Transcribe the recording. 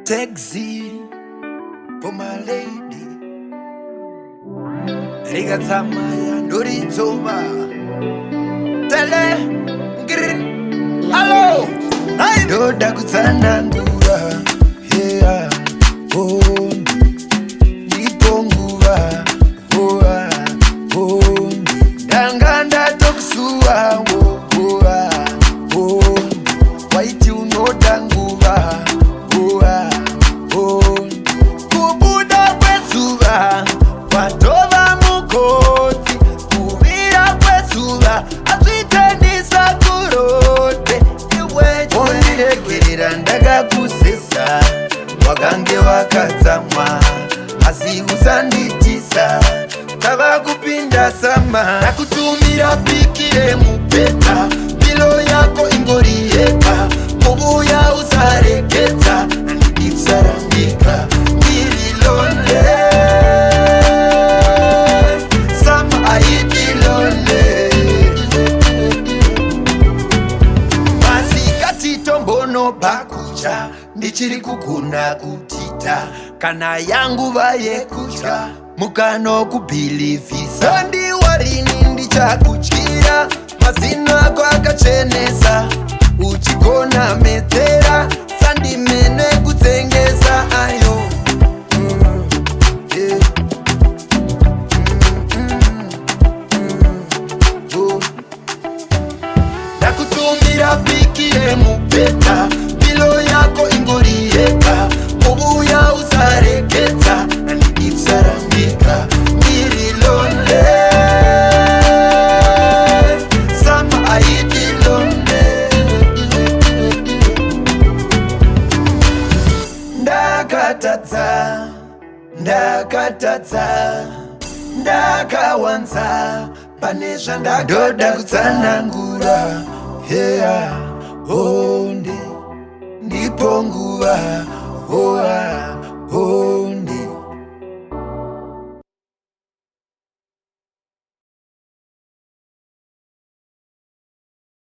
Sexy for my lady. Riga Tamaya, Noritoma. Tele, green. Hello, I know that good Sanangura. Yeah, oh, Niponguva. Oh, Danganda Toksua. Oh, White you know Danguva. Kubuda kwesuba watova mukoti kuvira kwesuba atwitenisa kurote iwe ondiregerera ndagakusesa wagange wakatsamwa asi usanditisa tava kupinda sama nakutumira pikire mupeta pilo yako ingoriyeka mubuya usareketa Sarangika, Miri lonely. Some I be lonely. Masikati tombono bakucha, ndichiri kukuna kutita. Kana yangu vaye kucha, mukano kubilivisa. Sandi warini ndicha kuchira, mazina kwa kachenesa. Uchikona metera, sandi mene kutengeza ayo. Yeah. Nakutumira pikire mupeta, pilo yako ingoriyeka, mubuya usareketa, sarangika, miri lonely. Some I be lonely. Ndakatatsa ndakawanza pane zvandadoda kutsanangura. Yeah.